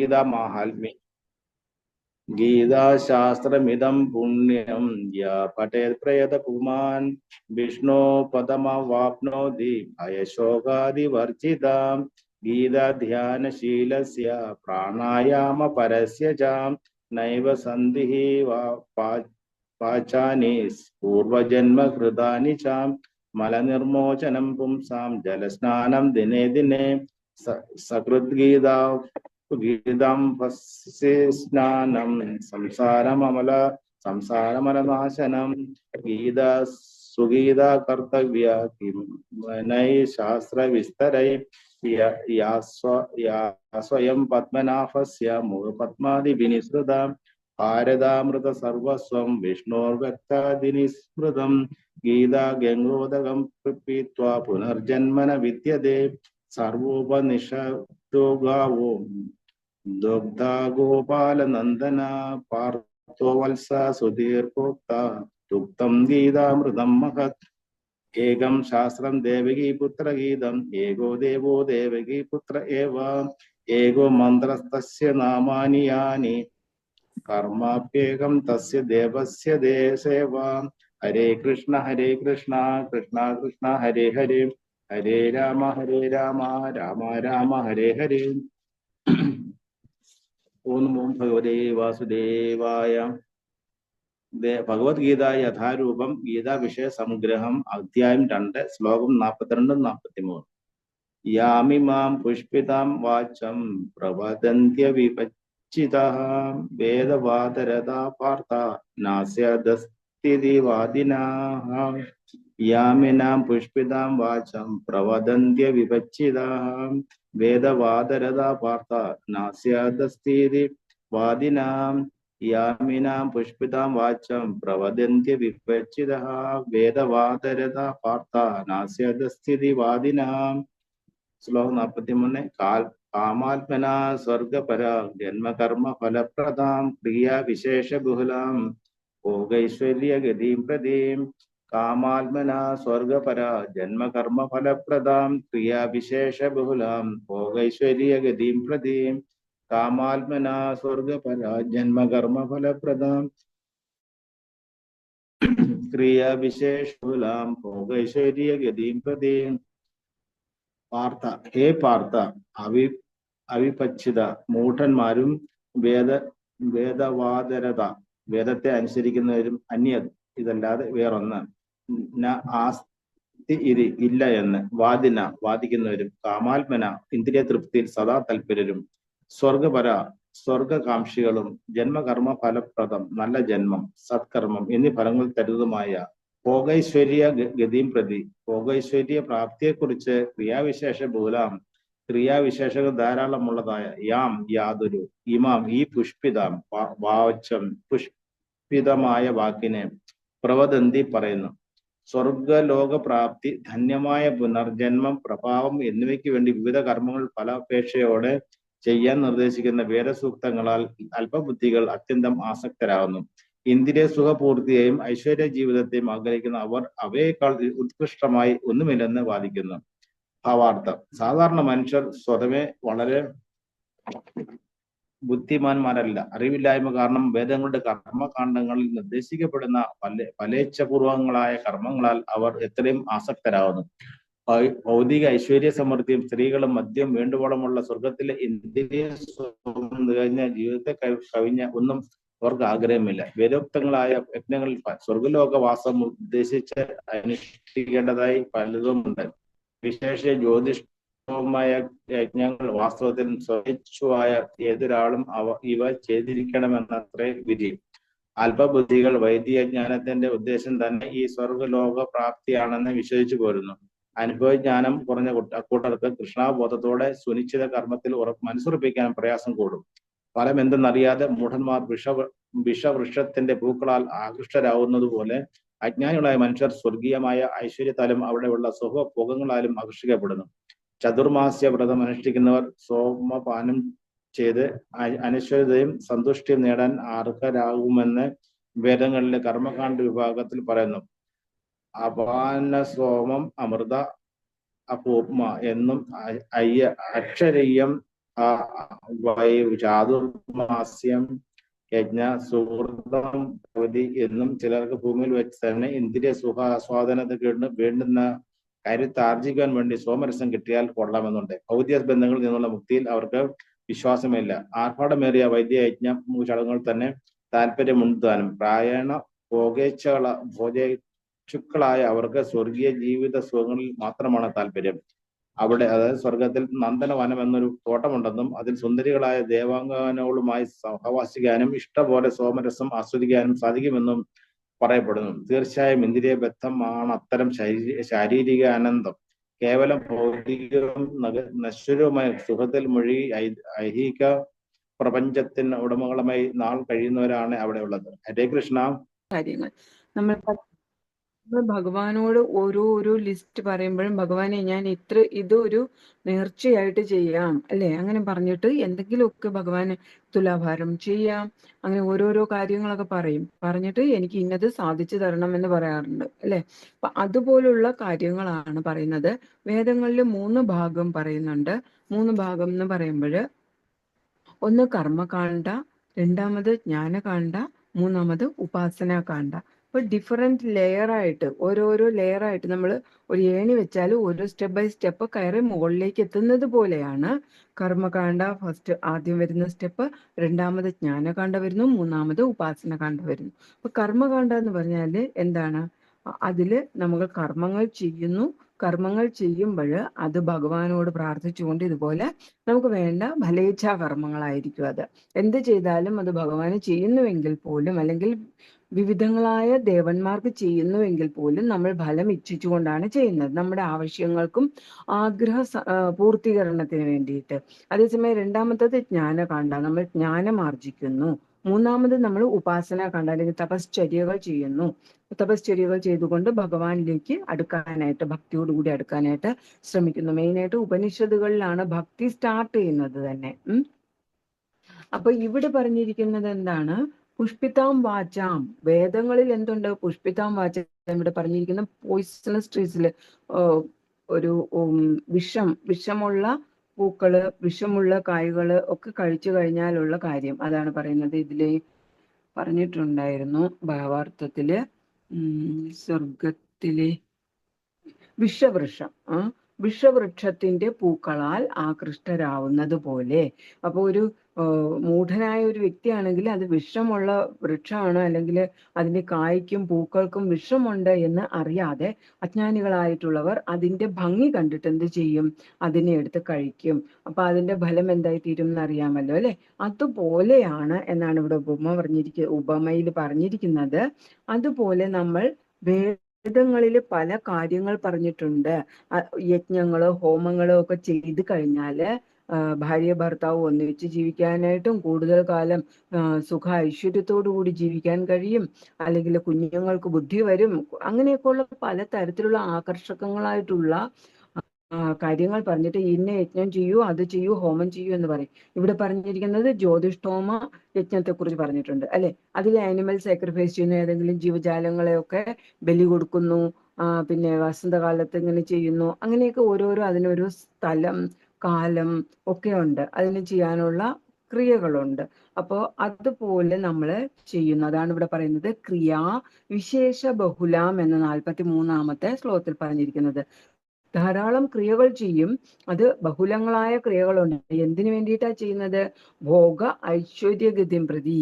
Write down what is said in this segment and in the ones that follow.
ഗീതാ മാഹാത്മ്യം. ഗീതാശാസ്ത്രമിദം പുണ്യം യാ പഠേത് പ്രയത പുമാൻ വിഷ്ണോ പദമവാപ്നോതി ഭയശോകാദിവർജിതാം. ഗീതാധ്യാനശീലസ്യ പ്രാണായാമ പരസ്യ ച നൈവ സന്ധിഃ പാചാനി പൂർവജന്മകൃതാനി ച മലനിർമോചനം പുംസാം ജലസ്നാനം ദിനേ ദിനേ സകൃദ്ഗീതാ ഗീതം സ്നാനം സംസാരമലനാശനം. ഗീത സുഗീത കർത്തവ്യ കിം വനൈ ശാസ്ത്ര വിസ്തരൈ സ്വയം പത്മനാഭസ്യ മുഖപത്മാദി വിനിസൃത ഭാരതാമൃത സർവസ്വം വിഷ്ണോർവ്യക്താദിനിസ്മൃതം. ഗീതാ ഗംഗോദകം പീത്വാ പുനർജന്മന വിദ്യതേ സർവോപനിഷദോ ഗാവോ ദുഗ്ധാ ഗോപാലനന്ദന പാർത്ഥോ വത്സ സുധീർഭോക്ത ദുഗ്ധം ഗീതാമൃതം മഹത്. ഏകം ശാസ്ത്രം ദേവകീ പുത്ര ഗീതം ഏകോ ദേവോ ദേവകീ പുത്ര ഏവ ഏകോ മന്ത്രസ്തസ്യ നാമാനി യാനി കർമാപ്യേകം തസ്യ ദേവസ്യ ദേസേവ. ഹരേ കൃഷ്ണ കൃഷ്ണ കൃഷ്ണ ഹരേ ഹരേ ഹരേ രാമ രാമ രാമ ഹരേ ഹരേ. ഓം നമോ ഭഗവതേ വാസുദേവായ. ഭഗവത്ഗീത യഥാരൂപം ഗീതാ വിഷയ സംഗ്രഹം അധ്യായം 2 ശ്ലോകം 42-43. യാമിമാം പുഷ്പിതാം വാചം പ്രവദന്ത്യ വിപച്ചിതഃ വേദവാദരതാ പാർത്ഥ നാസ്യദസ്തിതി വാദിനാഃ. യാമിനാം പുഷ്പിതാം വാചം പ്രവദന്ത്യ വിപച്ചിതഃ വേദവാദരതാ പാർത്ഥ നാസ്യദസ്തിതി വാദിനാം. യാമിനാം പുഷ്പിതാം വാചം പ്രവദന്ത്യ വിപച്ചിതഃ വേദവാദരതാ പാർത്ഥ നാസ്യദസ്തിതി വാദിനാം. ശ്ലോകം 43. കാമാത്മനാ സ്വർഗപര ജന്മകർമ്മ ഫലപ്രദാം ക്രിയാ വിശേഷ ബഹുലാം ഭോഗൈശ്വര്യഗതിം പ്രദീം. കാമാത്മനാ സ്വർഗപര ജന്മകർമ്മ ഫലപ്രദാം ക്രിയാ വിശേഷ ബഹുലാം ഭോഗൈശ്വര്യഗതിം പ്രദീം. കാമാത്മനാ സ്വർഗപര ജന്മകർമ്മ ഫലപ്രദാം ക്രിയാ വിശേഷ ബഹുലാം ഭോഗൈശ്വര്യഗതിം പ്രദീം. പാർത്ഥ, ഹേ പാർത്ഥ, അവിപച്ഛിത മൂഢന്മാരും വേദവാദരത വേദത്തെ അനുസരിക്കുന്നവരും അന്യത് ഇതല്ലാതെ വേറൊന്ന് ആസ്തി ഇല്ല എന്ന് വാദിക്കുന്നവരും കാമാത്മന ഇന്ദ്രിയ തൃപ്തിയിൽ സദാ തൽപരരും സ്വർഗപര സ്വർഗകാംക്ഷികളും ജന്മകർമ്മ ഫലപ്രദം നല്ല ജന്മം സത്കർമ്മം എന്നീ ഫലങ്ങൾ തരുന്നതുമായ ഭോഗൈശ്വര്യ ഗതിയും പ്രതി ഭോഗൈശ്വര്യ പ്രാപ്തിയെക്കുറിച്ച് ക്രിയാവിശേഷ ബഹുലാം ക്രിയാവിശേഷങ്ങൾ ധാരാളമുള്ളതായ യാം യാതൊരു ഇമാം ഈ പുഷ്പിതാം വാചം പുഷ്പിതമായ വാക്കിനെ പ്രവദന്തി പറയുന്നു. സ്വർഗലോക പ്രാപ്തി ധന്യമായ പുനർജന്മം പ്രഭാവം എന്നിവയ്ക്ക് വേണ്ടി വിവിധ കർമ്മങ്ങൾ ഫലാപേക്ഷയോടെ ചെയ്യാൻ നിർദ്ദേശിക്കുന്ന വേദസൂക്തങ്ങളാൽ അല്പബുദ്ധികൾ അത്യന്തം ആസക്തരാകുന്നു. ഇന്ദ്രിയ സുഖപൂർത്തിയെയും ഐശ്വര്യ ജീവിതത്തെയും ആഗ്രഹിക്കുന്ന അവർ അവയേക്കാൾ ഉത്കൃഷ്ടമായി ഒന്നുമില്ലെന്ന് വാദിക്കുന്നു. ഭാവാർത്ഥം. സാധാരണ മനുഷ്യർ സ്വതവേ വളരെ ബുദ്ധിമാന്മാരല്ല. അറിവില്ലായ്മ കാരണം വേദങ്ങളുടെ കർമ്മകാണ്ഡങ്ങളിൽ നിർദ്ദേശിക്കപ്പെടുന്ന ഫലേച്ഛപൂർവങ്ങളായ കർമ്മങ്ങളാൽ അവർ എത്രയും ആസക്തരാകുന്നു. ഭൗതിക ഐശ്വര്യ സമൃദ്ധിയും സ്ത്രീകളും മദ്യം വേണ്ടുവോളമുള്ള സ്വർഗത്തിലെ ഇന്ദ്രിയ നിറഞ്ഞ ജീവിതത്തെ കവിഞ്ഞ ഒന്നും അവർക്ക് ആഗ്രഹമില്ല. വേദോക്തങ്ങളായ യജ്ഞങ്ങളിൽ സ്വർഗലോകവാസം ഉദ്ദേശിച്ച് അനുഷ്ഠിക്കേണ്ടതായി പലതുമുണ്ട്. വിശേഷ ജ്യോതിഷമായ യജ്ഞങ്ങൾ വാസ്തവത്തിൽ സ്വച്ഛമായ ഏതൊരാളും ഇവ ചെയ്തിരിക്കണമെന്നത്രേ വിധി. അല്പബുദ്ധികൾ വൈദിക ജ്ഞാനത്തിന്റെ ഉദ്ദേശം തന്നെ ഈ സ്വർഗലോക പ്രാപ്തിയാണെന്ന് വിശ്വസിച്ചു പോരുന്നു. അനുഭവജ്ഞാനം കുറഞ്ഞ അക്കൂട്ടർക്ക് കൃഷ്ണാബോധത്തോടെ സുനിശ്ചിത കർമ്മത്തിൽ മനസ്സുറപ്പിക്കാൻ പ്രയാസം കൂടും. ഫലം എന്തെന്നറിയാതെ മൂഢന്മാർ വിഷവൃക്ഷത്തിന്റെ പൂക്കളാൽ ആകൃഷ്ടരാകുന്നത് പോലെ അജ്ഞാനികളായ മനുഷ്യർ സ്വർഗീയമായ ഐശ്വര്യത്താലും അവിടെയുള്ള സുഖഭോഗങ്ങളാലും ആകർഷിക്കപ്പെടുന്നു. ചതുർമാസ്യ വ്രതം അനുഷ്ഠിക്കുന്നവർ സോമപാനം ചെയ്ത് അനശ്വരതയും സന്തുഷ്ടിയും നേടാൻ അർഹരാകുമെന്ന് വേദങ്ങളിലെ കർമ്മകാണ്ഡ വിഭാഗത്തിൽ പറയുന്നു. അപാന സോമം അമൃത അപൂപ്മ എന്നും അക്ഷരീയം ചാതുർമാസ്യം, യജ്ഞ, സുഹൃതം, ഭവതി എന്നും ചിലർക്ക് ഭൂമിയിൽ വെച്ച് തന്നെ ഇന്ദ്രിയ സുഖാസ്വാദനത്തിന് വേണ്ടുന്ന കാര്യത്തെ ആർജിക്കാൻ വേണ്ടി സോമരസം കിട്ടിയാൽ കൊള്ളാമെന്നുണ്ട്. ഭൗതിക ബന്ധങ്ങളിൽ നിന്നുള്ള മുക്തിയിൽ അവർക്ക് വിശ്വാസമില്ല. ആർഭാടമേറിയ വൈദ്യയജ്ഞ ചടങ്ങുകൾ തന്നെ താല്പര്യമുണ്ടാനും പ്രായണ ഭോഗേച്ഛുക്കളായ അവർക്ക് സ്വർഗീയ ജീവിത സുഖങ്ങളിൽ മാത്രമാണ് താല്പര്യം. അവിടെ, അതായത് സ്വർഗത്തിൽ നന്ദനവനം എന്നൊരു തോട്ടമുണ്ടെന്നും അതിൽ സുന്ദരികളായ ദേവാംഗനകളുമായി സഹവാസിക്കാനും ഇഷ്ടപോലെ സോമരസം ആസ്വദിക്കാനും സാധിക്കുമെന്നും പറയപ്പെടുന്നു. തീർച്ചയായും ഇന്ദ്രിയ ബദ്ധമാണ് അത്തരം ശാരീരിക ആനന്ദം. കേവലം ഭൗതികവും നശ്വരവുമായ സുഖത്തിൽ മുഴുകി ഐഹിക പ്രപഞ്ചത്തിന് ഉടമകളുമായി നാൾ കഴിയുന്നവരാണ് അവിടെ ഉള്ളത്. ഹരേ കൃഷ്ണ. കാര്യങ്ങൾ നമ്മൾ ഭഗവാനോട് ഓരോ ലിസ്റ്റ് പറയുമ്പോഴും ഭഗവാനെ ഞാൻ ഇതൊരു നേർച്ചയായിട്ട് ചെയ്യാം അല്ലെ, അങ്ങനെ പറഞ്ഞിട്ട് എന്തെങ്കിലുമൊക്കെ ഭഗവാന് തുലാഭാരം ചെയ്യാം, അങ്ങനെ ഓരോരോ കാര്യങ്ങളൊക്കെ പറഞ്ഞിട്ട് എനിക്ക് ഇന്നത് സാധിച്ചു തരണം എന്ന് പറയാറുണ്ട് അല്ലെ. അപ്പൊ അതുപോലുള്ള കാര്യങ്ങളാണ് പറയുന്നത്. വേദങ്ങളിൽ 3 ഭാഗം പറയുന്നുണ്ട്. 3 ഭാഗം എന്ന് പറയുമ്പോൾ ഒന്ന് കർമ്മകാണ്ഡ, രണ്ടാമത് ജ്ഞാനകാണ്ഡ, മൂന്നാമത് ഉപാസനാകാണ്ഡ. അപ്പൊ ഡിഫറെന്റ് ലെയറായിട്ട് ഓരോരോ ലെയറായിട്ട് നമ്മൾ ഒരു ഏണി വെച്ചാൽ ഓരോ സ്റ്റെപ്പ് ബൈ സ്റ്റെപ്പ് കയറി മുകളിലേക്ക് എത്തുന്നത് പോലെയാണ് കർമ്മകാണ്ഡ. ഫസ്റ്റ് ആദ്യം വരുന്ന സ്റ്റെപ്പ്, രണ്ടാമത് ജ്ഞാനകാണ്ഡ വരുന്നു, മൂന്നാമത് ഉപാസനകാണ്ഡ വരുന്നു. അപ്പൊ കർമ്മകാണ്ഡ എന്ന് പറഞ്ഞാൽ എന്താണ്? അതില് നമ്മൾ കർമ്മങ്ങൾ ചെയ്യുന്നു. കർമ്മങ്ങൾ ചെയ്യുമ്പോൾ അത് ഭഗവാനോട് പ്രാർത്ഥിച്ചുകൊണ്ട് ഇതുപോലെ നമുക്ക് വേണ്ട ഫലേച്ഛാ കർമ്മങ്ങളായിരിക്കും. അത് എന്ത് ചെയ്താലും അത് ഭഗവാന് ചെയ്യുന്നുവെങ്കിൽ പോലും, അല്ലെങ്കിൽ വിവിധങ്ങളായ ദേവന്മാർക്ക് ചെയ്യുന്നുവെങ്കിൽ പോലും നമ്മൾ ഫലം ഇച്ഛിച്ചുകൊണ്ടാണ് ചെയ്യുന്നത്, നമ്മുടെ ആവശ്യങ്ങൾക്കും ആഗ്രഹ പൂർത്തീകരണത്തിന് വേണ്ടിയിട്ട്. അതേസമയം രണ്ടാമത്തത് ജ്ഞാനകാണ്ഡ, നമ്മൾ ജ്ഞാനം ആർജിക്കുന്നു. മൂന്നാമത് നമ്മൾ ഉപാസന കാണ്ഡ, അല്ലെങ്കിൽ തപശ്ചര്യകൾ ചെയ്യുന്നു. തപശ്ചര്യകൾ ചെയ്തുകൊണ്ട് ഭഗവാനിലേക്ക് അടുക്കാനായിട്ട്, ഭക്തിയോടുകൂടി അടുക്കാനായിട്ട് ശ്രമിക്കുന്നു. മെയിനായിട്ട് ഉപനിഷത്തുകളിലാണ് ഭക്തി സ്റ്റാർട്ട് ചെയ്യുന്നത് തന്നെ. അപ്പൊ ഇവിടെ പറഞ്ഞിരിക്കുന്നത് എന്താണ്? പുഷ്പിതാം വാചാം. വേദങ്ങളിൽ എന്തുണ്ട്? പുഷ്പിതാം വാചാം. ഇവിടെ പറഞ്ഞിരിക്കുന്ന പോയിസണസ് ട്രീസിൽ ഒരു വിഷമുള്ള പൂക്കള്, വിഷമുള്ള കായ്കള് ഒക്കെ കഴിച്ചു കഴിഞ്ഞാലുള്ള കാര്യം അതാണ് പറയുന്നത്. ഇതില് പറഞ്ഞിട്ടുണ്ടായിരുന്നു ഭാവാർത്ഥത്തില്, സ്വർഗത്തിലെ വിഷവൃക്ഷം, വിഷവൃക്ഷത്തിന്റെ പൂക്കളാൽ ആകൃഷ്ടരാവുന്നത് പോലെ. അപ്പൊ ഒരു മൂഢനായ ഒരു വ്യക്തിയാണെങ്കിൽ അത് വിഷമുള്ള വൃക്ഷമാണ്, അല്ലെങ്കിൽ അതിന്റെ കായ്ക്കും പൂക്കൾക്കും വിഷമുണ്ട് എന്ന് അറിയാതെ അജ്ഞാനികളായിട്ടുള്ളവർ അതിന്റെ ഭംഗി കണ്ടിട്ട് എന്ത് ചെയ്യും? അതിനെ എടുത്ത് കഴിക്കും. അപ്പൊ അതിന്റെ ഫലം എന്തായി തീരും എന്നറിയാമല്ലോ അല്ലെ. അതുപോലെയാണ് എന്നാണ് ഇവിടെ ഉപമയിൽ പറഞ്ഞിരിക്കുന്നത്. അതുപോലെ നമ്മൾ വേദങ്ങളിൽ പല കാര്യങ്ങൾ പറഞ്ഞിട്ടുണ്ട്. യജ്ഞങ്ങളോ ഹോമങ്ങളോ ഒക്കെ ചെയ്തു കഴിഞ്ഞാല് ഭാര്യ ഭർത്താവ് ഒന്നിച്ച് ജീവിക്കാനായിട്ടും കൂടുതൽ കാലം സുഖ ഐശ്വര്യത്തോടു കൂടി ജീവിക്കാൻ കഴിയും, അല്ലെങ്കിൽ കുഞ്ഞുങ്ങൾക്ക് ബുദ്ധി വരും, അങ്ങനെയൊക്കെയുള്ള പല തരത്തിലുള്ള ആകർഷകങ്ങളായിട്ടുള്ള കാര്യങ്ങൾ പറഞ്ഞിട്ട് ഇന്ന യജ്ഞം ചെയ്യൂ, അത് ചെയ്യൂ, ഹോമം ചെയ്യൂ എന്ന് പറയും. ഇവിടെ പറഞ്ഞിരിക്കുന്നത് ജ്യോതിഷ്ഠോമ യജ്ഞത്തെ കുറിച്ച് പറഞ്ഞിട്ടുണ്ട് അല്ലെ. അതിൽ ആനിമൽ സാക്രിഫൈസ് ചെയ്യുന്നു, ഏതെങ്കിലും ജീവജാലങ്ങളെയൊക്കെ ബലി കൊടുക്കുന്നു, പിന്നെ വസന്തകാലത്ത് ഇങ്ങനെ ചെയ്യുന്നു, അങ്ങനെയൊക്കെ ഓരോരോ അതിനൊരു സ്ഥലം കാലം ഒക്കെ ഉണ്ട്, അതിന് ചെയ്യാനുള്ള ക്രിയകളുണ്ട്. അപ്പോൾ അതുപോലെ നമ്മൾ ചെയ്യുന്നു. അതാണ് ഇവിടെ പറയുന്നത് ക്രിയാ വിശേഷ ബഹുലാം എന്ന 43-ാമത്തെ ശ്ലോകത്തിൽ പറഞ്ഞിരിക്കുന്നത്. ധാരാളം ക്രിയകൾ ചെയ്യും, അത് ബഹുലങ്ങളായ ക്രിയകളുണ്ട്. എന്തിനു വേണ്ടിയിട്ടാ ചെയ്യുന്നത്? ഭോഗ ഐശ്വര്യഗതിം പ്രതി,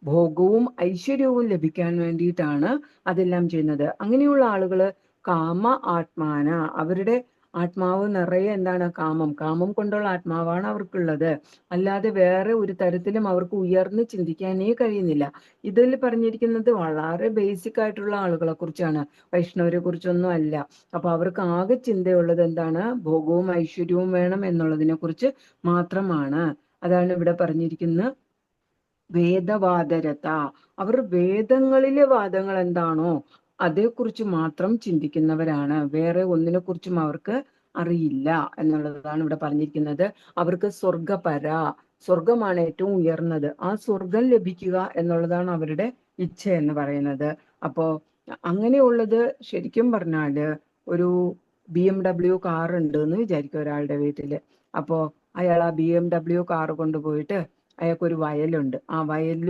ഭോഗവും ഐശ്വര്യവും ലഭിക്കാൻ വേണ്ടിയിട്ടാണ് അതെല്ലാം ചെയ്യുന്നത്. അങ്ങനെയുള്ള ആളുകള് കാമ ആത്മാന, അവരുടെ ആത്മാവ് നിറയെ എന്താണ്? കാമം കൊണ്ടുള്ള ആത്മാവാണ് അവർക്കുള്ളത്. അല്ലാതെ വേറെ ഒരു തരത്തിലും അവർക്ക് ഉയർന്ന് ചിന്തിക്കാനേ കഴിയുന്നില്ല. ഇതിൽ പറഞ്ഞിരിക്കുന്നത് വളരെ ബേസിക് ആയിട്ടുള്ള ആളുകളെ കുറിച്ചാണ്, വൈഷ്ണവരെ കുറിച്ചൊന്നും അല്ല. അപ്പൊ അവർക്ക് ആകെ ചിന്തയുള്ളത് എന്താണ്? ഭോഗവും ഐശ്വര്യവും വേണം എന്നുള്ളതിനെ കുറിച്ച് മാത്രമാണ്. അതാണ് ഇവിടെ പറഞ്ഞിരിക്കുന്നത് വേദവാദരത. അവർ വേദങ്ങളിലെ വാദങ്ങൾ എന്താണോ അതേക്കുറിച്ച് മാത്രം ചിന്തിക്കുന്നവരാണ്, വേറെ ഒന്നിനെ കുറിച്ചും അവർക്ക് അറിയില്ല എന്നുള്ളതാണ് ഇവിടെ പറഞ്ഞിരിക്കുന്നത്. അവർക്ക് സ്വർഗമാണ് ഏറ്റവും ഉയർന്നത്, ആ സ്വർഗം ലഭിക്കുക എന്നുള്ളതാണ് അവരുടെ ഇച്ഛ എന്ന് പറയുന്നത്. അപ്പോ അങ്ങനെയുള്ളത് ശരിക്കും പറഞ്ഞാല് ഒരു BMW കാർ ഉണ്ട് എന്ന് വിചാരിക്കും ഒരാളുടെ വീട്ടില്. അപ്പോ അയാൾ ആ BMW കാറ് കൊണ്ടുപോയിട്ട് അയാൾക്കൊരു വയലുണ്ട്. ആ വയലിൽ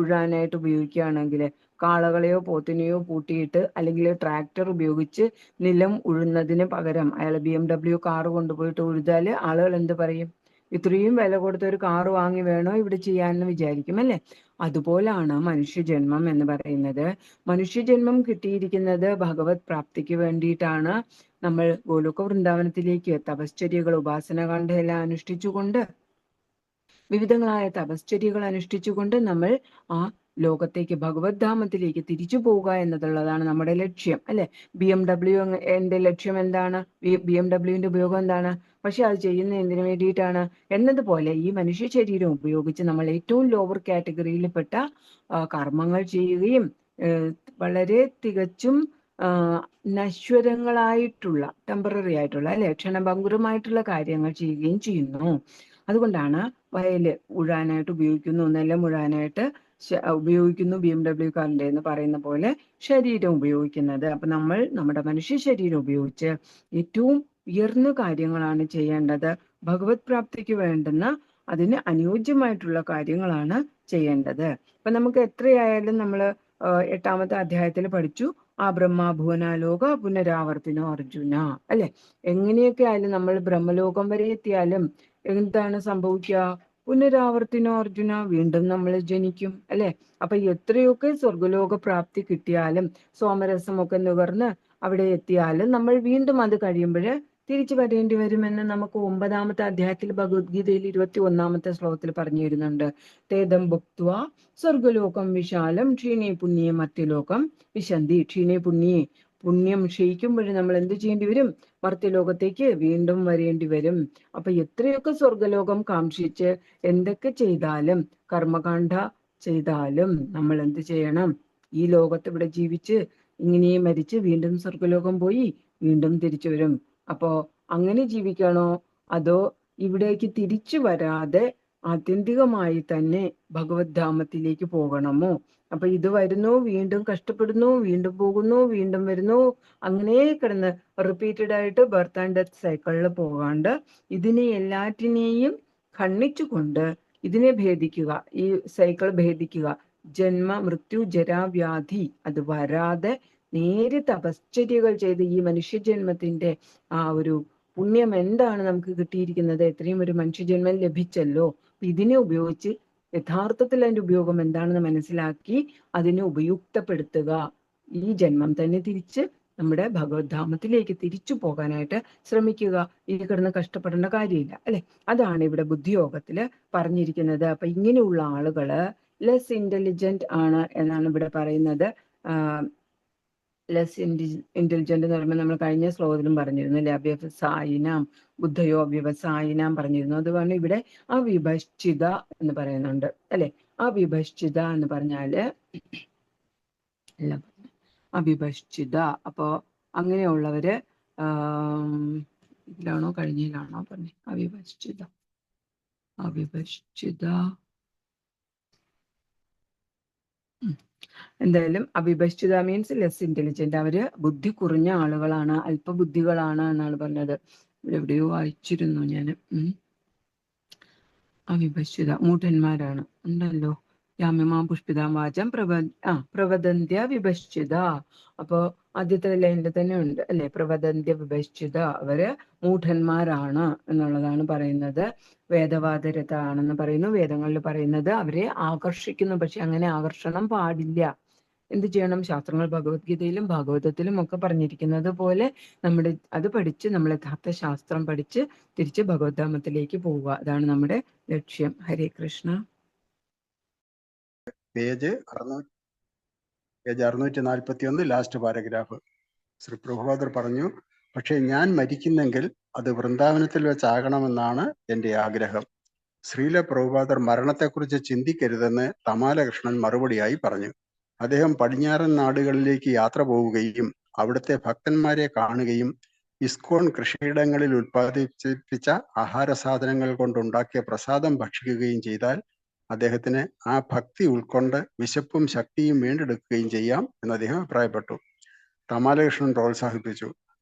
ഉഴാനായിട്ട് ഉപയോഗിക്കുകയാണെങ്കിൽ കാളകളെയോ പോത്തിനെയോ പൂട്ടിയിട്ട് അല്ലെങ്കിൽ ട്രാക്ടർ ഉപയോഗിച്ച് നിലം ഉഴുന്നതിന് പകരം അയാൾ BMW കാറ് കൊണ്ടുപോയിട്ട് ഉഴുതാൽ ആളുകൾ എന്ത് പറയും? ഇത്രയും വില കൊടുത്ത ഒരു കാറ് വാങ്ങി വേണോ ഇവിടെ ചെയ്യാനെന്ന് വിചാരിക്കും അല്ലേ? അതുപോലാണ് മനുഷ്യജന്മം എന്ന് പറയുന്നത്. മനുഷ്യജന്മം കിട്ടിയിരിക്കുന്നത് ഭഗവത് പ്രാപ്തിക്ക് വേണ്ടിയിട്ടാണ്. നമ്മൾ ഗോലോക വൃന്ദാവനത്തിലേക്ക് തപശ്ചര്യകൾ ഉപാസനകണ്ഠയെല്ലാം അനുഷ്ഠിച്ചുകൊണ്ട് വിവിധങ്ങളായ തപശ്ചര്യകൾ അനുഷ്ഠിച്ചുകൊണ്ട് നമ്മൾ ആ ലോകത്തേക്ക് ഭഗവത് ധാമത്തിലേക്ക് തിരിച്ചു പോവുക എന്നതുള്ളതാണ് നമ്മുടെ ലക്ഷ്യം അല്ലെ? BMW എന്റെ ലക്ഷ്യം എന്താണ്? BMWന്റെ ഉപയോഗം എന്താണ്? പക്ഷെ അത് ചെയ്യുന്ന എന്തിനു വേണ്ടിയിട്ടാണ് എന്നതുപോലെ ഈ മനുഷ്യ ശരീരം ഉപയോഗിച്ച് നമ്മൾ ഏറ്റവും ലോവർ കാറ്റഗറിയിൽപ്പെട്ട കർമ്മങ്ങൾ ചെയ്യുകയും വളരെ തികച്ചും നശ്വരങ്ങളായിട്ടുള്ള ടെമ്പററി ആയിട്ടുള്ള അല്ലെ ക്ഷണഭംഗുരമായിട്ടുള്ള കാര്യങ്ങൾ ചെയ്യുകയും ചെയ്യുന്നു. അതുകൊണ്ടാണ് വയല് ഉഴാനായിട്ട് ഉപയോഗിക്കുന്നു, നിലം ഉഴാനായിട്ട് ഉപയോഗിക്കുന്നു BMW കാറിന്റെ എന്ന് പറയുന്ന പോലെ ശരീരം ഉപയോഗിക്കുന്നത്. അപ്പൊ നമ്മൾ നമ്മുടെ മനുഷ്യ ശരീരം ഉപയോഗിച്ച് ഏറ്റവും ഉയർന്ന കാര്യങ്ങളാണ് ചെയ്യേണ്ടത്. ഭഗവത് പ്രാപ്തിക്ക് വേണ്ടുന്ന അതിന് അനുയോജ്യമായിട്ടുള്ള കാര്യങ്ങളാണ് ചെയ്യേണ്ടത്. അപ്പൊ നമുക്ക് എത്രയായാലും നമ്മൾ 8ാമത്തെ അധ്യായത്തിൽ പഠിച്ചു ആ ബ്രഹ്മഭുവനാലോക പുനരാവർത്തിനോ അർജുന അല്ലെ? എങ്ങനെയൊക്കെ ആയാലും നമ്മൾ ബ്രഹ്മലോകം വരെ എത്തിയാലും എന്താണ് സംഭവിക്കുക? പുനരാവർത്തിനോ അർജുന, വീണ്ടും നമ്മൾ ജനിക്കും അല്ലെ? അപ്പൊ എത്രയൊക്കെ സ്വർഗലോക പ്രാപ്തി കിട്ടിയാലും സോമരസമൊക്കെ നുകർന്ന് അവിടെ എത്തിയാലും നമ്മൾ വീണ്ടും അത് കഴിയുമ്പോൾ തിരിച്ചു വരേണ്ടി വരുമെന്ന് നമുക്ക് 9ാമത്തെ അധ്യായത്തിൽ ഭഗവത്ഗീതയിൽ 21ാമത്തെ ശ്ലോകത്തിൽ പറഞ്ഞു തരുന്നുണ്ട്. തേദം ഭുക്ത്വ സ്വർഗലോകം വിശാലം ക്ഷീണേ പുണ്യേ മർത്യലോകം വിശന്തി. ക്ഷീണേ പുണ്യേ, പുണ്യം ക്ഷയിക്കുമ്പോൾ നമ്മൾ എന്ത് ചെയ്യേണ്ടി വരും? മർത്യലോകത്തേക്ക് വീണ്ടും വരേണ്ടി വരും. അപ്പൊ എത്രയൊക്കെ സ്വർഗലോകം കാക്ഷിച്ച് എന്തൊക്കെ ചെയ്താലും കർമ്മകാണ്ഡ ചെയ്താലും നമ്മൾ എന്ത് ചെയ്യണം? ഈ ലോകത്ത് ഇവിടെ ജീവിച്ച് ഇങ്ങനെ മരിച്ച് വീണ്ടും സ്വർഗലോകം പോയി വീണ്ടും തിരിച്ചു വരും. അപ്പോ അങ്ങനെ ജീവിക്കണോ അതോ ഇവിടേക്ക് തിരിച്ചു വരാതെ ആത്യന്തികമായി തന്നെ ഭഗവത് ധാമത്തിലേക്ക് പോകണമോ? അപ്പൊ ഇത് വരുന്നു, വീണ്ടും കഷ്ടപ്പെടുന്നു, വീണ്ടും പോകുന്നു, വീണ്ടും വരുന്നു, അങ്ങനെ കിടന്ന് റിപ്പീറ്റഡ് ആയിട്ട് ബർത്ത് ആൻഡ് ഡെത്ത് സൈക്കിളിൽ പോകാണ്ട് ഇതിനെ എല്ലാറ്റിനെയും ഖണ്ഡിച്ചുകൊണ്ട് ഇതിനെ ഭേദിക്കുക, ഈ സൈക്കിൾ ഭേദിക്കുക. ജന്മ മൃത്യു ജരാവ്യാധി അത് വരാതെ നേരെ തപശ്ചര്യകൾ ചെയ്ത് ഈ മനുഷ്യജന്മത്തിന്റെ ആ ഒരു പുണ്യം എന്താണ് നമുക്ക് കിട്ടിയിരിക്കുന്നത്? എത്രയും ഒരു മനുഷ്യജന്മം ലഭിച്ചല്ലോ, ഇതിനെ ഉപയോഗിച്ച് യഥാർത്ഥത്തിൽ അതിന്റെ ഉപയോഗം എന്താണെന്ന് മനസ്സിലാക്കി അതിനെ ഉപയുക്തപ്പെടുത്തുക. ഈ ജന്മം തന്നെ തിരിച്ച് നമ്മുടെ ഭഗവത്ധാമത്തിലേക്ക് തിരിച്ചു പോകാനായിട്ട് ശ്രമിക്കുക. ഈ കിടന്ന് കഷ്ടപ്പെടേണ്ട കാര്യമില്ല അല്ലെ? അതാണ് ഇവിടെ ബുദ്ധിയോഗത്തില് പറഞ്ഞിരിക്കുന്നത്. അപ്പൊ ഇങ്ങനെയുള്ള ആളുകള് ലെസ് ഇന്റലിജന്റ് ആണ് എന്നാണ് ഇവിടെ പറയുന്നത്. ലെസ് ഇന്റലിജന്റ് എന്ന് പറയുമ്പോൾ നമ്മൾ കഴിഞ്ഞ ശ്ലോകത്തിലും പറഞ്ഞിരുന്നു അല്ലെ? അവ്യവസായിനാം ബുദ്ധയോ അവ്യവസായിനാം പറഞ്ഞിരുന്നു. അതുകൊണ്ട് ഇവിടെ അവിഭശ്ചിത എന്ന് പറയുന്നുണ്ട് അല്ലെ? അവിഭശ്ചിത എന്ന് പറഞ്ഞാല് എല്ലാം അവിഭശ്ചിത. അപ്പോ അങ്ങനെയുള്ളവര് ഇതിലാണോ കഴിഞ്ഞതിലാണോ പറഞ്ഞത്? അവിഭശ്ചിത എന്തായാലും അവിഭശ്ചിത മീൻസ് ലെസ് ഇന്റലിജന്റ്. അവര് ബുദ്ധി കുറഞ്ഞ ആളുകളാണ്, അല്പബുദ്ധികളാണ് എന്നാണ് പറഞ്ഞത്. എവിടെയോ വായിച്ചിരുന്നു ഞാൻ. അവിഭശ്ചിത മൂഢന്മാരാണ് ഉണ്ടല്ലോ. യാമ്യമാം പുഷ്പിതാം വാചം പ്രവദന്ത്യ വിഭശ്ചിത. അപ്പോ ആദ്യത്തെ ലൈനിൽ തന്നെ ഉണ്ട് അല്ലെ? പ്രവദന്ത്യ വിഭശ്ചിത, അവര് മൂഢന്മാരാണ് എന്നുള്ളതാണ് പറയുന്നത്. വേദവാദരതാണെന്ന് പറയുന്നു. വേദങ്ങളിൽ പറയുന്നത് അവരെ ആകർഷിക്കുന്നു. പക്ഷെ അങ്ങനെ ആകർഷണം പാടില്ല. എന്ത് ചെയ്യണം? ശാസ്ത്രങ്ങൾ ഭഗവത്ഗീതയിലും ഭാഗവതത്തിലും ഒക്കെ പറഞ്ഞിരിക്കുന്നത് പോലെ നമ്മുടെ അത് പഠിച്ച് നമ്മൾ യഥാർത്ഥ ശാസ്ത്രം പഠിച്ച് തിരിച്ച് ഭഗവത്ധാമത്തിലേക്ക് പോവുക. അതാണ് നമ്മുടെ ലക്ഷ്യം. Hare Krishna. Page 641 last paragraph. Shri പ്രഭുപാദർ പറഞ്ഞു, പക്ഷെ ഞാൻ മരിക്കുന്നെങ്കിൽ അത് വൃന്ദാവനത്തിൽ വെച്ചാകണമെന്നാണ് എൻ്റെ ആഗ്രഹം. ശ്രീല പ്രഭുപാദർ മരണത്തെക്കുറിച്ച് ചിന്തിക്കരുതെന്ന് തമാലകൃഷ്ണൻ മറുപടിയായി പറഞ്ഞു. അദ്ദേഹം പടിഞ്ഞാറൻ നാടുകളിലേക്ക് യാത്ര പോവുകയും അവിടുത്തെ ഭക്തന്മാരെ കാണുകയും ഇസ്കോൺ കൃഷിയിടങ്ങളിൽ ഉൽപ്പാദിപ്പിച്ച ആഹാര സാധനങ്ങൾ കൊണ്ടുണ്ടാക്കിയ പ്രസാദം ഭക്ഷിക്കുകയും ചെയ്താൽ അദ്ദേഹത്തിന് ആ ഭക്തി ഉൾക്കൊണ്ട് വിശപ്പും ശക്തിയും വീണ്ടെടുക്കുകയും ചെയ്യാം എന്ന് അദ്ദേഹം അഭിപ്രായപ്പെട്ടു. തമാലകൃഷ്ണൻ പ്രോത്സാഹിപ്പിച്ചു,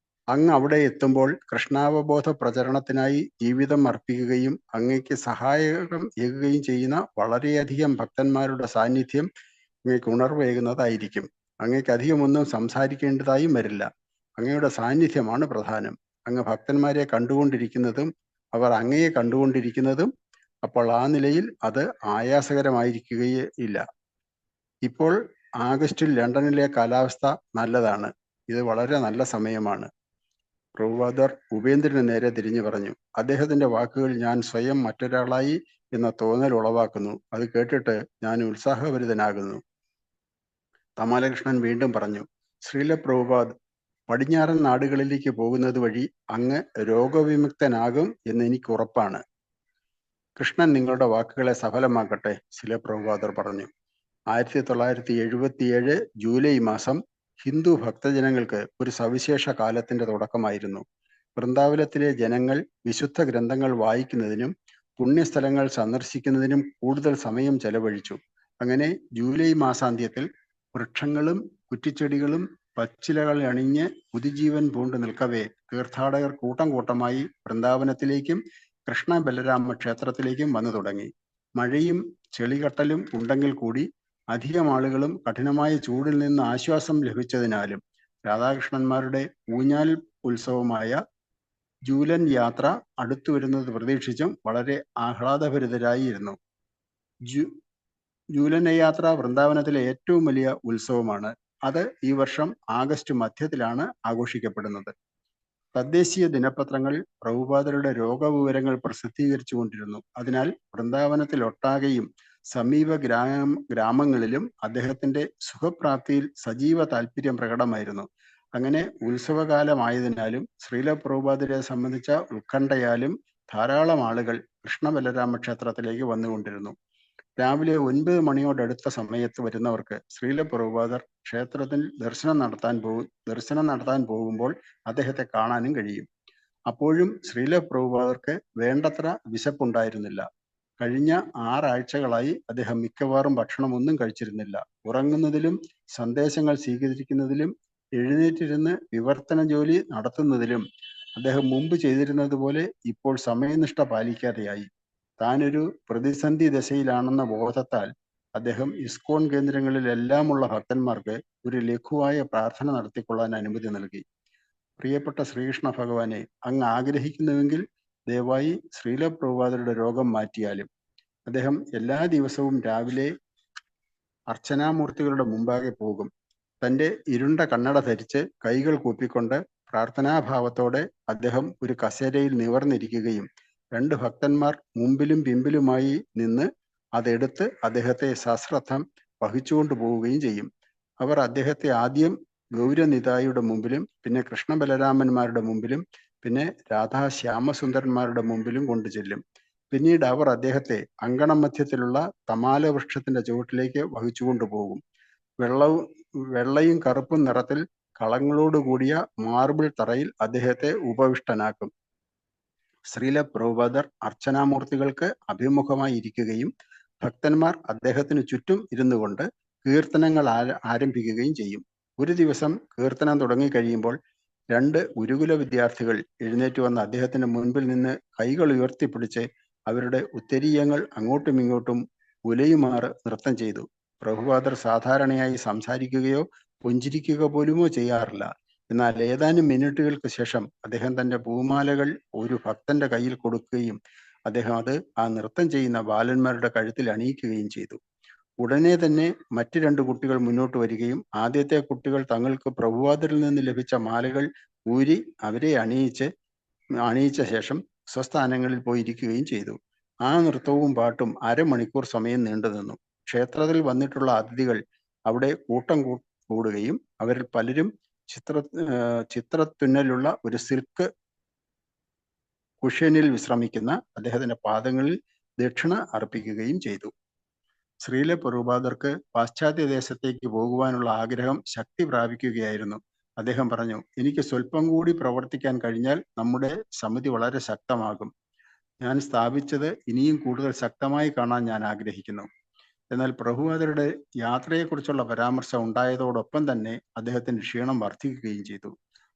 അങ്ങ് അവിടെ എത്തുമ്പോൾ കൃഷ്ണാവബോധ പ്രചരണത്തിനായി ജീവിതം അർപ്പിക്കുകയും അങ്ങയ്ക്ക് സഹായകം ഏകുകയും ചെയ്യുന്ന വളരെയധികം ഭക്തന്മാരുടെ സാന്നിധ്യം അങ്ങയ്ക്ക് ഉണർവേകുന്നതായിരിക്കും. അങ്ങയ്ക്ക് അധികമൊന്നും സംസാരിക്കേണ്ടതായും വരില്ല. അങ്ങയുടെ സാന്നിധ്യമാണ് പ്രധാനം. അങ്ങ് ഭക്തന്മാരെ കണ്ടുകൊണ്ടിരിക്കുന്നതും അവർ അങ്ങയെ കണ്ടുകൊണ്ടിരിക്കുന്നതും അപ്പോൾ ആ നിലയിൽ അത് ആയാസകരമായിരിക്കുകയേ ഇല്ല. ഇപ്പോൾ ആഗസ്റ്റിൽ ലണ്ടനിലെ കാലാവസ്ഥ നല്ലതാണ്. ഇത് വളരെ നല്ല സമയമാണ്. പ്രഭുപാദർ ഉപേന്ദ്രന് നേരെ തിരിഞ്ഞു പറഞ്ഞു. അദ്ദേഹത്തിന്റെ വാക്കുകൾ ഞാൻ സ്വയം മറ്റൊരാളായി എന്ന തോന്നൽ ഉളവാക്കുന്നു. അത് കേട്ടിട്ട് ഞാൻ ഉത്സാഹഭരിതനാകുന്നു. തമാലകൃഷ്ണൻ വീണ്ടും പറഞ്ഞു, ശ്രീല പ്രഭുപാദ്, പടിഞ്ഞാറൻ നാടുകളിലേക്ക് പോകുന്നത് വഴി അങ്ങ് രോഗവിമുക്തനാകും എന്ന് എനിക്ക് ഉറപ്പാണ്. കൃഷ്ണൻ നിങ്ങളുടെ വാക്കുകളെ സഫലമാക്കട്ടെ, ശ്രീല പ്രഭുപാദർ പറഞ്ഞു. 1977 ജൂലൈ മാസം ഹിന്ദു ഭക്തജനങ്ങൾക്ക് ഒരു സവിശേഷ കാലത്തിന്റെ തുടക്കമായിരുന്നു. വൃന്ദാവനത്തിലെ ജനങ്ങൾ വിശുദ്ധ ഗ്രന്ഥങ്ങൾ വായിക്കുന്നതിനും പുണ്യസ്ഥലങ്ങൾ സന്ദർശിക്കുന്നതിനും കൂടുതൽ സമയം ചെലവഴിച്ചു. അങ്ങനെ ജൂലൈ മാസാന്ത്യത്തിൽ വൃക്ഷങ്ങളും കുറ്റിച്ചെടികളും പച്ചിലകൾ അണിഞ്ഞ് പുതുജീവൻ പൂണ്ടു നിൽക്കവേ തീർത്ഥാടകർ കൂട്ടം കൂട്ടമായി വൃന്ദാവനത്തിലേക്കും കൃഷ്ണ ബലരാമ ക്ഷേത്രത്തിലേക്കും വന്നു തുടങ്ങി. മഴയും ചെളികട്ടലും ഉണ്ടെങ്കിൽ കൂടി അധികം ആളുകളും കഠിനമായ ചൂടിൽ നിന്ന് ആശ്വാസം ലഭിച്ചതിനാലും രാധാകൃഷ്ണന്മാരുടെ ഊഞ്ഞാൽ ഉത്സവമായ ജൂലൻ യാത്ര അടുത്തു വരുന്നത് പ്രതീക്ഷിച്ചും വളരെ ആഹ്ലാദഭരിതരായിരുന്നു. ജൂലൻ യാത്ര വൃന്ദാവനത്തിലെ ഏറ്റവും വലിയ ഉത്സവമാണ്. അത് ഈ വർഷം ആഗസ്റ്റ് മധ്യത്തിലാണ് ആഘോഷിക്കപ്പെടുന്നത്. തദ്ദേശീയ ദിനപത്രങ്ങൾ പ്രഭുപാദരുടെ രോഗവിവരങ്ങൾ പ്രസിദ്ധീകരിച്ചു കൊണ്ടിരുന്നു. അതിനാൽ വൃന്ദാവനത്തിലൊട്ടാകെയും സമീപ ഗ്രാമങ്ങളിലും അദ്ദേഹത്തിന്റെ സുഖപ്രാപ്തിയിൽ സജീവ താല്പര്യം പ്രകടമായിരുന്നു. അങ്ങനെ ഉത്സവകാലമായതിനാലും ശ്രീല പ്രഭുപാദരെ സംബന്ധിച്ച ഉത്കണ്ഠയാലും ധാരാളം ആളുകൾ കൃഷ്ണബലരാമ ക്ഷേത്രത്തിലേക്ക് വന്നുകൊണ്ടിരുന്നു. രാവിലെ 9 മണിയോടടുത്ത സമയത്ത് വരുന്നവർക്ക് ശ്രീല പ്രഭുപാദർ ക്ഷേത്രത്തിൽ ദർശനം നടത്താൻ പോകുമ്പോൾ അദ്ദേഹത്തെ കാണാനും കഴിയും. അപ്പോഴും ശ്രീല പ്രഭുപാദർക്ക് വേണ്ടത്ര വിശപ്പുണ്ടായിരുന്നില്ല. കഴിഞ്ഞ 6 ആഴ്ചകളായി അദ്ദേഹം മിക്കവാറും ഭക്ഷണമൊന്നും കഴിച്ചിരുന്നില്ല. ഉറങ്ങുന്നതിലും സന്ദേശങ്ങൾ സ്വീകരിക്കുന്നതിലും എഴുന്നേറ്റിരുന്ന് വിവർത്തന ജോലി നടത്തുന്നതിലും അദ്ദേഹം മുമ്പ് ചെയ്തിരുന്നത് പോലെ ഇപ്പോൾ സമയനിഷ്ഠ പാലിക്കാതെയായി. താനൊരു പ്രതിസന്ധി ദശയിലാണെന്ന ബോധത്താൽ അദ്ദേഹം ഇസ്കോൺ കേന്ദ്രങ്ങളിലെല്ലാമുള്ള ഭക്തന്മാർക്ക് ഒരു ലഘുവായ പ്രാർത്ഥന നടത്തിക്കൊള്ളാൻ അനുമതി നൽകി. പ്രിയപ്പെട്ട ശ്രീകൃഷ്ണ ഭഗവാനെ, അങ്ങ് ആഗ്രഹിക്കുന്നുവെങ്കിൽ ദയവായി ശ്രീല പ്രഭുപാദരുടെ രോഗം മാറ്റിയാലും. അദ്ദേഹം എല്ലാ ദിവസവും രാവിലെ അർച്ചനാമൂർത്തികളുടെ മുമ്പാകെ പോകും. തന്റെ ഇരുണ്ട കണ്ണട ധരിച്ച് കൈകൾ കൂപ്പിക്കൊണ്ട് പ്രാർത്ഥനാഭാവത്തോടെ അദ്ദേഹം ഒരു കസേരയിൽ നിവർന്നിരിക്കുകയും 2 ഭക്തന്മാർ മുമ്പിലും പിമ്പിലുമായി നിന്ന് അതെടുത്ത് അദ്ദേഹത്തെ സശ്രദ്ധം വഹിച്ചുകൊണ്ടു പോവുകയും ചെയ്യും. അവർ അദ്ദേഹത്തെ ആദ്യം ഗൗരനിതായിയുടെ മുമ്പിലും പിന്നെ കൃഷ്ണബലരാമന്മാരുടെ മുമ്പിലും പിന്നെ രാധാ ശ്യാമസുന്ദരന്മാരുടെ മുമ്പിലും കൊണ്ടുചെല്ലും. പിന്നീട് അവർ അദ്ദേഹത്തെ അങ്കണമധ്യത്തിലുള്ള തമാല വൃക്ഷത്തിന്റെ ചുവട്ടിലേക്ക് വഹിച്ചുകൊണ്ടുപോകും. വെള്ളയും കറുപ്പും നിറത്തിൽ കളങ്ങളോടുകൂടിയ മാർബിൾ തറയിൽ അദ്ദേഹത്തെ ഉപവിഷ്ടനാക്കും. ശ്രീല പ്രഭുപാദർ അർച്ചനാമൂർത്തികൾക്ക് അഭിമുഖമായി ഇരിക്കുകയും ഭക്തന്മാർ അദ്ദേഹത്തിന് ചുറ്റും ഇരുന്നു കൊണ്ട് കീർത്തനങ്ങൾ ആരംഭിക്കുകയും ചെയ്യും. ഒരു ദിവസം കീർത്തനം തുടങ്ങിക്കഴിയുമ്പോൾ 2 ഗുരുകുല വിദ്യാർത്ഥികൾ എഴുന്നേറ്റ് വന്ന് അദ്ദേഹത്തിന്റെ മുൻപിൽ നിന്ന് കൈകൾ ഉയർത്തിപ്പിടിച്ച് അവരുടെ ഉത്തരീയങ്ങൾ അങ്ങോട്ടും ഇങ്ങോട്ടും ഉലയുമാറ് നൃത്തം ചെയ്തു. പ്രഭുപാദർ സാധാരണയായി സംസാരിക്കുകയോ പുഞ്ചിരിക്കുക പോലുമോ ചെയ്യാറില്ല. എന്നാൽ ഏതാനും മിനിറ്റുകൾക്ക് ശേഷം അദ്ദേഹം തന്റെ പൂമാലകൾ ഒരു ഭക്തന്റെ കയ്യിൽ കൊടുക്കുകയും അദ്ദേഹം അത് ആ നൃത്തം ചെയ്യുന്ന ബാലന്മാരുടെ കഴുത്തിൽ അണിയിക്കുകയും ചെയ്തു. ഉടനെ തന്നെ മറ്റു 2 കുട്ടികൾ മുന്നോട്ട് വരികയും ആദ്യത്തെ കുട്ടികൾ തങ്ങൾക്ക് പ്രഭുപാദരിൽ നിന്ന് ലഭിച്ച മാലകൾ ഊരി അവരെ അണിയിച്ച ശേഷം സ്വസ്ഥാനങ്ങളിൽ പോയിരിക്കുകയും ചെയ്തു. ആ നൃത്തവും പാട്ടും അരമണിക്കൂർ സമയം നീണ്ടുനിന്നു. ക്ഷേത്രത്തിൽ വന്നിട്ടുള്ള അതിഥികൾ അവിടെ കൂട്ടം കൂടുകയും അവരിൽ പലരും ചിത്രത്തുന്നലുള്ള ഒരു സിൽക്ക് കുഷ്യനിൽ വിശ്രമിക്കുന്ന അദ്ദേഹത്തിന്റെ പാദങ്ങളിൽ ദക്ഷിണ അർപ്പിക്കുകയും ചെയ്തു. ശ്രീല പ്രഭുപാദർക്ക് പാശ്ചാത്യ ദേശത്തേക്ക് പോകുവാനുള്ള ആഗ്രഹം ശക്തി പ്രാപിക്കുകയായിരുന്നു. അദ്ദേഹം പറഞ്ഞു, എനിക്ക് സ്വല്പം കൂടി പ്രവർത്തിക്കാൻ കഴിഞ്ഞാൽ നമ്മുടെ സമിതി വളരെ ശക്തമാകും. ഞാൻ സ്ഥാപിച്ചത് ഇനിയും കൂടുതൽ ശക്തമായി കാണാൻ ഞാൻ ആഗ്രഹിക്കുന്നു. എന്നാൽ പ്രഭുപാദരുടെ യാത്രയെക്കുറിച്ചുള്ള പരാമർശം ഉണ്ടായതോടൊപ്പം തന്നെ അദ്ദേഹത്തിന്റെ ക്ഷീണം വർദ്ധിക്കുകയും ചെയ്തു.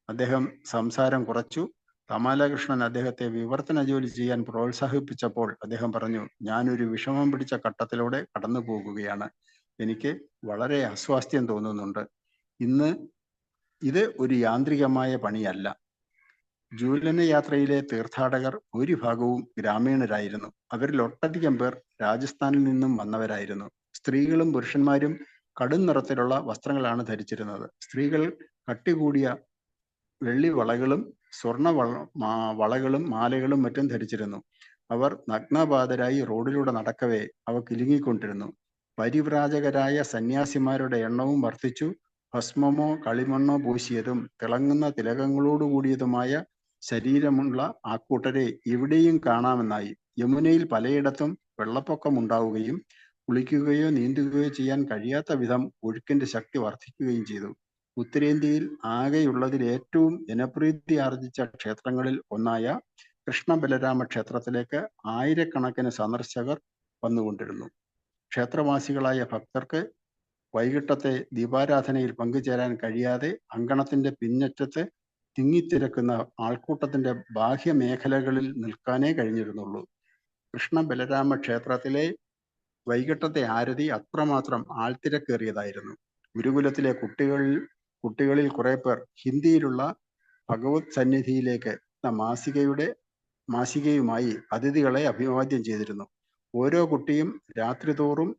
അദ്ദേഹം സംസാരം കുറച്ചു. കമാലകൃഷ്ണൻ അദ്ദേഹത്തെ വിവർത്തന ജോലി ചെയ്യാൻ പ്രോത്സാഹിപ്പിച്ചപ്പോൾ അദ്ദേഹം പറഞ്ഞു, ഞാനൊരു വിഷമം പിടിച്ച ഘട്ടത്തിലൂടെ കടന്നു പോകുകയാണ്. എനിക്ക് വളരെ അസ്വാസ്ഥ്യം തോന്നുന്നുണ്ട്. ഇന്ന് ഇത് ഒരു യാന്ത്രികമായ പണിയല്ല. ജൂലന യാത്രയിലെ തീർത്ഥാടകർ ഭൂരിഭാഗവും ഗ്രാമീണരായിരുന്നു. അവരിൽ ഒട്ടധികം പേർ രാജസ്ഥാനിൽ നിന്നും വന്നവരായിരുന്നു. സ്ത്രീകളും പുരുഷന്മാരും കടും നിറത്തിലുള്ള വസ്ത്രങ്ങളാണ് ധരിച്ചിരുന്നത്. സ്ത്രീകൾ കട്ടികൂടിയ വെള്ളി വളകളും സ്വർണ വളകളും മാലകളും മറ്റും ധരിച്ചിരുന്നു. അവർ നഗ്നപാതരായി റോഡിലൂടെ നടക്കവേ അവ കിലുങ്ങിക്കൊണ്ടിരുന്നു. പരിവ്രാജകരായ സന്യാസിമാരുടെ എണ്ണവും വർദ്ധിച്ചു. ഭസ്മമോ കളിമണ്ണോ പൂശിയതും തിളങ്ങുന്ന തിലകങ്ങളോടുകൂടിയതുമായ ശരീരമുള്ള ആക്കൂട്ടരെ ഇവിടെയും കാണാമെന്നായി. യമുനയിൽ പലയിടത്തും വെള്ളപ്പൊക്കമുണ്ടാവുകയും കുളിക്കുകയോ നീന്തുകയോ ചെയ്യാൻ കഴിയാത്ത വിധം ഒഴുക്കിന്റെ ശക്തി വർദ്ധിക്കുകയും ചെയ്തു. ഉത്തരേന്ത്യയിൽ ആകെയുള്ളതിൽ ഏറ്റവും ജനപ്രീതി ആർജിച്ച ക്ഷേത്രങ്ങളിൽ ഒന്നായ കൃഷ്ണബലരാമ ക്ഷേത്രത്തിലേക്ക് ആയിരക്കണക്കിന് സന്ദർശകർ വന്നുകൊണ്ടിരുന്നു. ക്ഷേത്രവാസികളായ ഭക്തർക്ക് വൈകിട്ടത്തെ ദീപാരാധനയിൽ പങ്കുചേരാൻ കഴിയാതെ അങ്കണത്തിന്റെ പിന്നറ്റത്ത് തിങ്ങിത്തിരക്കുന്ന ആൾക്കൂട്ടത്തിന്റെ ബാഹ്യമേഖലകളിൽ നിൽക്കാനേ കഴിഞ്ഞിരുന്നുള്ളൂ. കൃഷ്ണബലരാമ ക്ഷേത്രത്തിലെ വൈകിട്ടത്തെ ആരതി അത്രമാത്രം ആൾത്തിരക്കേറിയതായിരുന്നു. ഗുരുകുലത്തിലെ കുട്ടികളിൽ കുറെ പേർ ഹിന്ദിയിലുള്ള ഭഗവത് സന്നിധിയിലേക്ക് മാസികയുമായി അതിഥികളെ അഭിവാദ്യം ചെയ്തിരുന്നു. ഓരോ കുട്ടിയും രാത്രി തോറും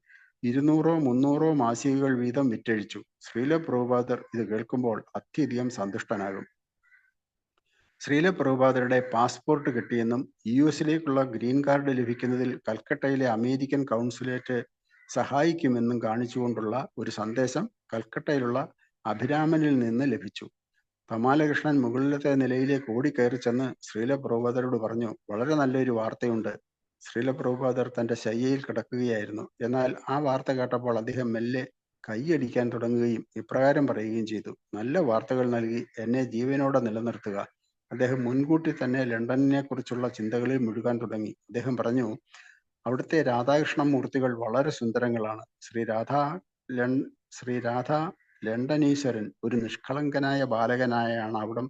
200-300 മാസികകൾ വീതം വിറ്റഴിച്ചു. ശ്രീല പ്രഭുപാദർ ഇത് കേൾക്കുമ്പോൾ അത്യധികം സന്തുഷ്ടനാകും. ശ്രീല പ്രഭുപാദരുടെ പാസ്പോർട്ട് കിട്ടിയെന്നും US-ലേക്കുള്ള ഗ്രീൻ കാർഡ് ലഭിക്കുന്നതിൽ കൽക്കട്ടയിലെ അമേരിക്കൻ കൗൺസുലേറ്റ് സഹായിക്കുമെന്നും കാണിച്ചുകൊണ്ടുള്ള ഒരു സന്ദേശം കൽക്കട്ടയിലുള്ള അഭിരാമനിൽ നിന്ന് ലഭിച്ചു. കമാലകൃഷ്ണൻ മുകളിലത്തെ നിലയിലേക്ക് ഓടിക്കയറി ചെന്ന് ശ്രീല പ്രഭുപാദരോട് പറഞ്ഞു, വളരെ നല്ലൊരു വാർത്തയുണ്ട്. ശ്രീല പ്രഭുപാദർ തന്റെ ശയ്യയിൽ കിടക്കുകയായിരുന്നു. എന്നാൽ ആ വാർത്ത കേട്ടപ്പോൾ അദ്ദേഹം മെല്ലെ കൈയടിക്കാൻ തുടങ്ങുകയും ഇപ്രകാരം പറയുകയും ചെയ്തു, നല്ല വാർത്തകൾ നൽകി എന്നെ ജീവനോടെ നിലനിർത്തുക. അദ്ദേഹം മുൻകൂട്ടി തന്നെ ലണ്ടനെ കുറിച്ചുള്ള ചിന്തകളിൽ മുഴുകാൻ തുടങ്ങി. അദ്ദേഹം പറഞ്ഞു, അവിടുത്തെ രാധാകൃഷ്ണ മൂർത്തികൾ വളരെ സുന്ദരങ്ങളാണ്. ശ്രീരാധ ലണ്ടനീശ്വരൻ ഒരു നിഷ്കളങ്കനായ ബാലകനായാണ് അവിടം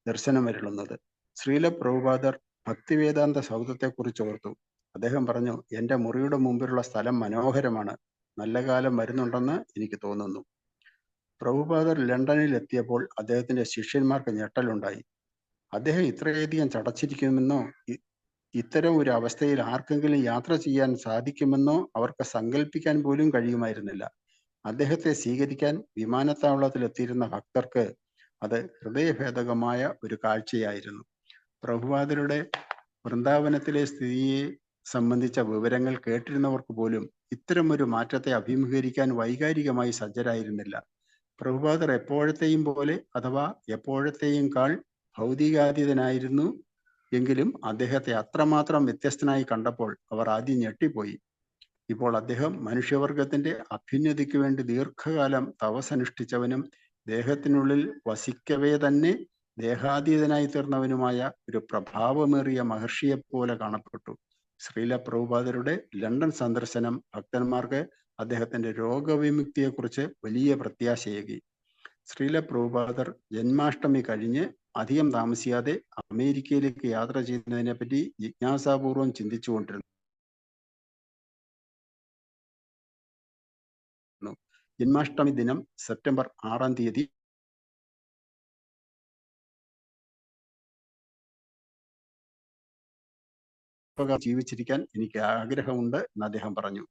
ദർശനമരുളുന്നത്. ശ്രീല പ്രഭുപാദർ ഭക്തിവേദാന്ത സൗധത്തെക്കുറിച്ച് ഓർത്തു. അദ്ദേഹം പറഞ്ഞു, എന്റെ മുറിയുടെ മുമ്പിലുള്ള സ്ഥലം മനോഹരമാണ്. നല്ല കാലം വരുന്നുണ്ടെന്ന് എനിക്ക് തോന്നുന്നു. പ്രഭുപാദർ ലണ്ടനിൽ എത്തിയപ്പോൾ അദ്ദേഹത്തിന്റെ ശിഷ്യന്മാർക്ക് ഞെട്ടലുണ്ടായി. അദ്ദേഹം ഇത്രയധികം ചടച്ചിരിക്കുമെന്നോ ഇത്തരം ഒരു അവസ്ഥയിൽ ആർക്കെങ്കിലും യാത്ര ചെയ്യാൻ സാധിക്കുമെന്നോ അവർക്ക് സങ്കല്പിക്കാൻ പോലും കഴിയുമായിരുന്നില്ല. അദ്ദേഹത്തെ സ്വീകരിക്കാൻ വിമാനത്താവളത്തിലെത്തിയിരുന്ന ഭക്തർക്ക് അത് ഹൃദയഭേദകമായ ഒരു കാഴ്ചയായിരുന്നു. പ്രഭുപാദരുടെ വൃന്ദാവനത്തിലെ സ്ഥിതിയെ സംബന്ധിച്ച വിവരങ്ങൾ കേട്ടിരുന്നവർക്ക് പോലും ഇത്തരമൊരു മാറ്റത്തെ അഭിമുഖീകരിക്കാൻ വൈകാരികമായി സജ്ജരായിരുന്നില്ല. പ്രഭുപാദർ എപ്പോഴത്തെയും പോലെ അഥവാ എപ്പോഴത്തെയും കാൾ ഭൗതികാതീതനായിരുന്നു എങ്കിലും അദ്ദേഹത്തെ അത്രമാത്രം വ്യത്യസ്തനായി കണ്ടപ്പോൾ അവർ ആദ്യം ഞെട്ടിപ്പോയി. ഇപ്പോൾ അദ്ദേഹം മനുഷ്യവർഗത്തിന്റെ അഭ്യുന്നതിക്ക് വേണ്ടി ദീർഘകാലം തപസ്സനുഷ്ഠിച്ചവനും ദേഹത്തിനുള്ളിൽ വസിക്കവേ തന്നെ ദേഹാതീതനായി തീർന്നവനുമായ ഒരു പ്രഭാവമേറിയ മഹർഷിയെപ്പോലെ കാണപ്പെട്ടു. ശ്രീല പ്രഭുപാദരുടെ ലണ്ടൻ സന്ദർശനം ഭക്തന്മാർക്ക് അദ്ദേഹത്തിന്റെ രോഗവിമുക്തിയെക്കുറിച്ച് വലിയ പ്രത്യാശയേകി. ശ്രീല പ്രഭുപാദർ ജന്മാഷ്ടമി കഴിഞ്ഞ് അധികം താമസിയാതെ അമേരിക്കയിലേക്ക് യാത്ര ചെയ്യുന്നതിനെ പറ്റി ജിജ്ഞാസാപൂർവം ചിന്തിച്ചുകൊണ്ടിരുന്നു. ജന്മാഷ്ടമി ദിനം സെപ്റ്റംബർ 6-ാം തീയതി ജീവിച്ചിരിക്കാൻ എനിക്ക് ആഗ്രഹമുണ്ട് എന്ന് അദ്ദേഹം പറഞ്ഞു.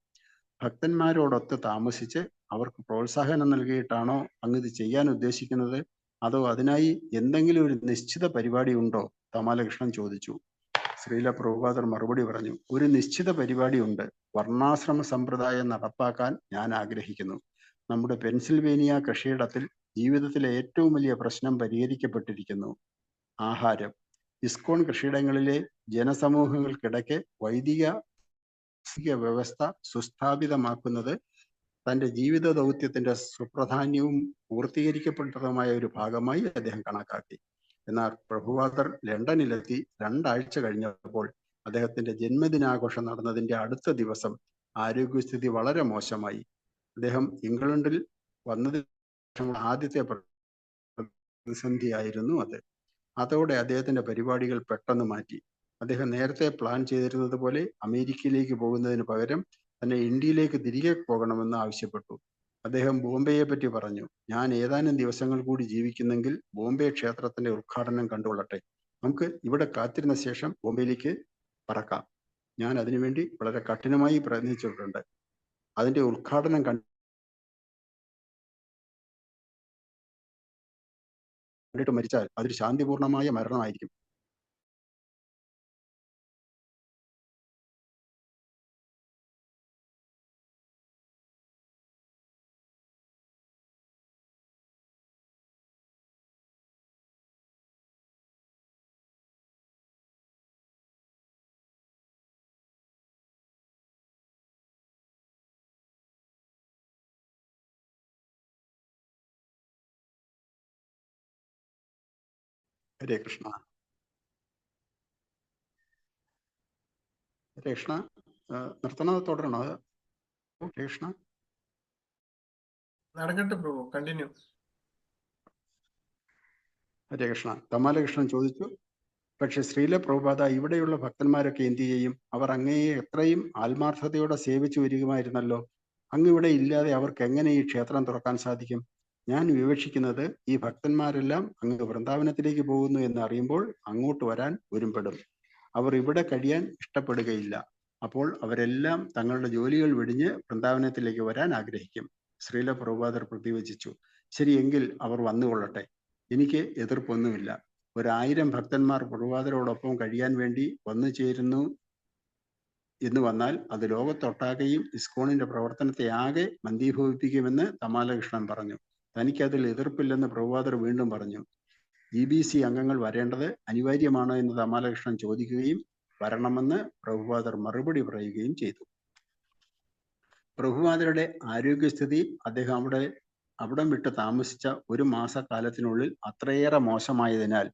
ഭക്തന്മാരോടൊത്ത് താമസിച്ച് അവർക്ക് പ്രോത്സാഹനം നൽകിയിട്ടാണോ അങ്ങ് ഇത് ചെയ്യാൻ ഉദ്ദേശിക്കുന്നത്, അതോ അതിനായി എന്തെങ്കിലും ഒരു നിശ്ചിത പരിപാടി ഉണ്ടോ? കമാലകൃഷ്ണൻ ചോദിച്ചു. ശ്രീല പ്രഭുപാദർ മറുപടി പറഞ്ഞു, ഒരു നിശ്ചിത പരിപാടി ഉണ്ട്. വർണ്ണാശ്രമ സമ്പ്രദായം നടപ്പാക്കാൻ ഞാൻ ആഗ്രഹിക്കുന്നു. നമ്മുടെ പെൻസിൽവേനിയ കൃഷിയിടത്തിൽ ജീവിതത്തിലെ ഏറ്റവും വലിയ പ്രശ്നം പരിഹരിക്കപ്പെട്ടിരിക്കുന്നു, ആഹാരം. ഇസ്കോൺ കൃഷിയിടങ്ങളിലെ ജനസമൂഹങ്ങൾക്കിടയ്ക്ക് വൈദിക വ്യവസ്ഥ സുസ്ഥാപിതമാക്കുന്നത് തന്റെ ജീവിത ദൗത്യത്തിന്റെ സുപ്രധാന്യവും പൂർത്തീകരിക്കപ്പെട്ടതുമായ ഒരു ഭാഗമായി അദ്ദേഹം കണക്കാക്കി. എന്നാൽ പ്രഭുപാദർ ലണ്ടനിലെത്തി 2 ആഴ്ച കഴിഞ്ഞപ്പോൾ അദ്ദേഹത്തിന്റെ ജന്മദിനാഘോഷം നടന്നതിന്റെ അടുത്ത ദിവസം ആരോഗ്യസ്ഥിതി വളരെ മോശമായി. അദ്ദേഹം ഇംഗ്ലണ്ടിൽ വന്നതിന് ആദ്യത്തെ പ്രതിസന്ധിയായിരുന്നു അത്. അതോടെ അദ്ദേഹത്തിന്റെ പരിപാടികൾ പെട്ടെന്ന് മാറ്റി. അദ്ദേഹം നേരത്തെ പ്ലാൻ ചെയ്തിരുന്നത് പോലെ അമേരിക്കയിലേക്ക് പോകുന്നതിന് പകരം തന്നെ ഇന്ത്യയിലേക്ക് തിരികെ പോകണമെന്ന് ആവശ്യപ്പെട്ടു. അദ്ദേഹം ബോംബെയെ പറ്റി പറഞ്ഞു. ഞാൻ ഏതാനും ദിവസങ്ങൾ കൂടി ജീവിക്കുന്നെങ്കിൽ ബോംബെ ക്ഷേത്രത്തിന്റെ ഉദ്ഘാടനം കണ്ടുകൊള്ളട്ടെ. നമുക്ക് ഇവിടെ കാത്തിരുന്ന ശേഷം ബോംബെയിലേക്ക് പറക്കാം. ഞാൻ അതിനുവേണ്ടി വളരെ കഠിനമായി പ്രയത്നിച്ചിട്ടുണ്ട്. അതിന്റെ ഉദ്ഘാടനം കണ്ടിട്ട് മരിച്ചാൽ അതൊരു ശാന്തിപൂർണമായ മരണമായിരിക്കും. ഹരേ കൃഷ്ണ. ഹരേ കൃഷ്ണ. നിർത്തണോ തുടരണോ? ഹരേ കൃഷ്ണ. നടക്കട്ടെ പ്രഭു, കണ്ടിന്യൂ. ഹരേ കൃഷ്ണ. തമാലകൃഷ്ണൻ ചോദിച്ചു, പക്ഷെ ശ്രീല പ്രഭുപാദ, ഇവിടെയുള്ള ഭക്തന്മാരൊക്കെ എന്തു ചെയ്യും? അവർ അങ്ങയെ എത്രയും ആത്മാർത്ഥതയോടെ സേവിച്ചു വരികയുമായിരുന്നല്ലോ. അങ്ങ് ഇവിടെ ഇല്ലാതെ അവർക്ക് എങ്ങനെ ഈ ക്ഷേത്രം തുറക്കാൻ സാധിക്കും? ഞാൻ വിവക്ഷിക്കുന്നത്, ഈ ഭക്തന്മാരെല്ലാം അങ്ങ് വൃന്ദാവനത്തിലേക്ക് പോകുന്നു എന്ന് അറിയുമ്പോൾ അങ്ങോട്ട് വരാൻ ഒരുമ്പെടും. അവർ ഇവിടെ കഴിയാൻ ഇഷ്ടപ്പെടുകയില്ല. അപ്പോൾ അവരെല്ലാം തങ്ങളുടെ ജോലികൾ വെടിഞ്ഞ് വൃന്ദാവനത്തിലേക്ക് വരാൻ ആഗ്രഹിക്കും. ശ്രീല പ്രഭുപാദർ പ്രതിവചിച്ചു. ശരിയെങ്കിൽ അവർ വന്നുകൊള്ളട്ടെ, എനിക്ക് എതിർപ്പൊന്നുമില്ല. 1000 ഭക്തന്മാർ പ്രഭുപാദരോടൊപ്പം കഴിയാൻ വേണ്ടി വന്നു ചേരുന്നു എന്ന് വന്നാൽ അത് ലോകത്തൊട്ടാകെയും ഇസ്കോണിന്റെ പ്രവർത്തനത്തെ ആകെ മന്ദീഭവിപ്പിക്കുമെന്ന് തമാലകൃഷ്ണൻ പറഞ്ഞു. തനിക്കതിൽ എതിർപ്പില്ലെന്ന് പ്രഭുപാദർ വീണ്ടും പറഞ്ഞു. GBC അംഗങ്ങൾ വരേണ്ടത് അനിവാര്യമാണോ എന്ന് തമാലകൃഷ്ണൻ ചോദിക്കുകയും വരണമെന്ന് പ്രഭുപാദർ മറുപടി പറയുകയും ചെയ്തു. പ്രഭുപാദരുടെ ആരോഗ്യസ്ഥിതി അദ്ദേഹം അവിടം വിട്ട് താമസിച്ച 1 മാസക്കാലത്തിനുള്ളിൽ അത്രയേറെ മോശമായതിനാൽ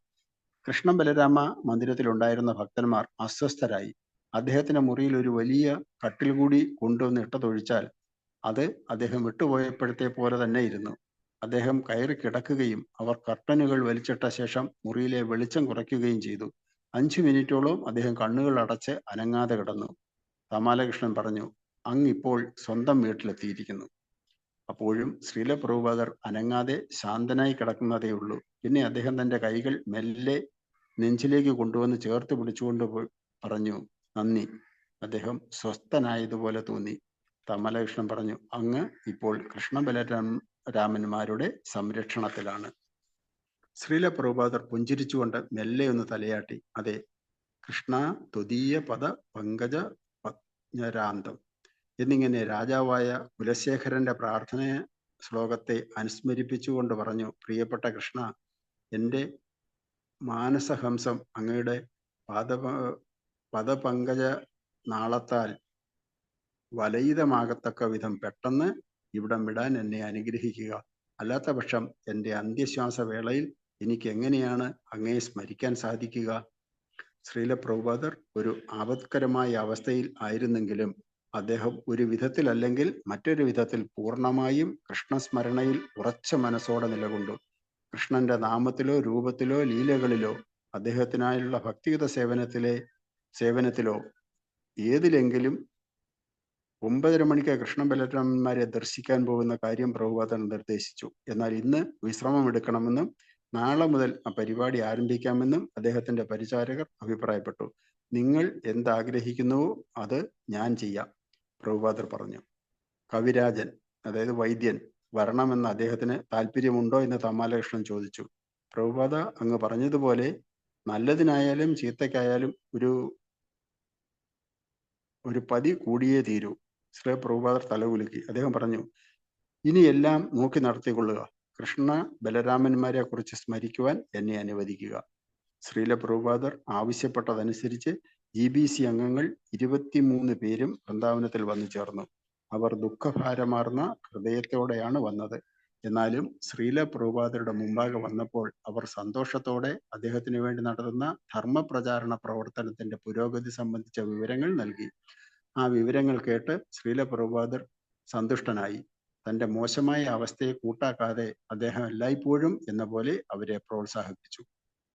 കൃഷ്ണ ബലരാമ മന്ദിരത്തിലുണ്ടായിരുന്ന ഭക്തന്മാർ അസ്വസ്ഥരായി. അദ്ദേഹത്തിന്റെ മുറിയിൽ ഒരു വലിയ കട്ടിൽ കൂടി കൊണ്ടുവന്ന് ഇട്ടതൊഴിച്ചാൽ അത് അദ്ദേഹം വിട്ടുപോയപ്പോഴത്തെ പോലെ തന്നെ ഇരുന്നു. അദ്ദേഹം കയറി കിടക്കുകയും അവർ കർട്ടനുകൾ വലിച്ചിട്ട ശേഷം മുറിയിലെ വെളിച്ചം കുറയ്ക്കുകയും ചെയ്തു. 5 മിനിറ്റോളം അദ്ദേഹം കണ്ണുകൾ അടച്ച് അനങ്ങാതെ കിടന്നു. തമാലകൃഷ്ണൻ പറഞ്ഞു, അങ്ങ് ഇപ്പോൾ സ്വന്തം വീട്ടിലെത്തിയിരിക്കുന്നു. അപ്പോഴും ശ്രീല പ്രഭുപാദർ അനങ്ങാതെ ശാന്തനായി കിടക്കുന്നതേ ഉള്ളൂ. പിന്നെ അദ്ദേഹം തന്റെ കൈകൾ മെല്ലെ നെഞ്ചിലേക്ക് കൊണ്ടുവന്ന് ചേർത്ത് പിടിച്ചുകൊണ്ട് പറഞ്ഞു, നന്ദി. അദ്ദേഹം സ്വസ്ഥനായതുപോലെ തോന്നി. തമാലകൃഷ്ണൻ പറഞ്ഞു, അങ്ങ് ഇപ്പോൾ കൃഷ്ണബലരാമന്മാരുടെ സംരക്ഷണത്തിലാണ്. ശ്രീല പ്രഭുപാദർ പുഞ്ചിരിച്ചുകൊണ്ട് മെല്ലെ ഒന്ന് തലയാട്ടി. അതെ, കൃഷ്ണ ത്വദീയ പദ പങ്കജ പജ്ഞരാന്തം എന്നിങ്ങനെ രാജാവായ കുലശേഖരന്റെ പ്രാർത്ഥന ശ്ലോകത്തെ അനുസ്മരിപ്പിച്ചുകൊണ്ട് പറഞ്ഞു, പ്രിയപ്പെട്ട കൃഷ്ണ, എൻ്റെ മാനസഹംസം അങ്ങയുടെ പദപങ്കജ നാളത്താൽ വലയിതമാകത്തക്ക വിധം പെട്ടെന്ന് ഇവിടം വിടാൻ എന്നെ അനുഗ്രഹിക്കുക. അല്ലാത്ത പക്ഷം എൻ്റെ അന്ത്യശ്വാസ വേളയിൽ എനിക്ക് എങ്ങനെയാണ് അങ്ങയെ സ്മരിക്കാൻ സാധിക്കുക? ശ്രീല പ്രഭുപാദർ ഒരു ആപത്കരമായ അവസ്ഥയിൽ ആയിരുന്നെങ്കിലും അദ്ദേഹം ഒരു വിധത്തിലല്ലെങ്കിൽ മറ്റൊരു വിധത്തിൽ പൂർണ്ണമായും കൃഷ്ണസ്മരണയിൽ ഉറച്ച മനസ്സോടെ നിലകൊണ്ടു. കൃഷ്ണന്റെ നാമത്തിലോ രൂപത്തിലോ ലീലകളിലോ അദ്ദേഹത്തിനായുള്ള ഭക്തിയുത സേവനത്തിലോ ഏതിലെങ്കിലും 9:30 മണിക്ക് കൃഷ്ണ ബലരാമന്മാരെ ദർശിക്കാൻ പോകുന്ന കാര്യം പ്രഭുപാദർ നിർദ്ദേശിച്ചു. എന്നാൽ ഇന്ന് വിശ്രമം എടുക്കണമെന്നും നാളെ മുതൽ ആ പരിപാടി ആരംഭിക്കാമെന്നും അദ്ദേഹത്തിന്റെ പരിചാരകർ അഭിപ്രായപ്പെട്ടു. നിങ്ങൾ എന്താഗ്രഹിക്കുന്നുവോ അത് ഞാൻ ചെയ്യാം, പ്രഭുപാദർ പറഞ്ഞു. കവിരാജൻ, അതായത് വൈദ്യൻ, വരണമെന്ന് അദ്ദേഹത്തിന് താല്പര്യമുണ്ടോ എന്ന് തമാലകൃഷ്ണൻ ചോദിച്ചു. പ്രഭുപാദ, അങ്ങ് പറഞ്ഞതുപോലെ നല്ലതിനായാലും ചീത്തയ്ക്കായാലും ഒരു പതി കൂടിയേ തീരൂ. ശ്രീ പ്രഭുപാദർ തലകുലുക്കി. അദ്ദേഹം പറഞ്ഞു, ഇനി എല്ലാം നോക്കി നടത്തിക്കൊള്ളുക. കൃഷ്ണ ബലരാമന്മാരെ കുറിച്ച് സ്മരിക്കുവാൻ എന്നെ അനുവദിക്കുക. ശ്രീല പ്രഭുപാദർ ആവശ്യപ്പെട്ടതനുസരിച്ച് GBC അംഗങ്ങൾ 23 പേരും വൃന്ദാവനത്തിൽ വന്നു ചേർന്നു. അവർ ദുഃഖഭാരമാർന്ന ഹൃദയത്തോടെയാണ് വന്നത്. എന്നാലും ശ്രീല പ്രഭുപാദരുടെ മുമ്പാകെ വന്നപ്പോൾ അവർ സന്തോഷത്തോടെ അദ്ദേഹത്തിന് വേണ്ടി നടത്തുന്ന ധർമ്മപ്രചാരണ പ്രവർത്തനത്തിന്റെ പുരോഗതി സംബന്ധിച്ച വിവരങ്ങൾ നൽകി. ആ വിവരങ്ങൾ കേട്ട് ശ്രീല പ്രഭുപാദർ സന്തുഷ്ടനായി. തന്റെ മോശമായ അവസ്ഥയെ കൂട്ടാക്കാതെ അദ്ദേഹം എല്ലായ്പ്പോഴും എന്ന പോലെ അവരെ പ്രോത്സാഹിപ്പിച്ചു.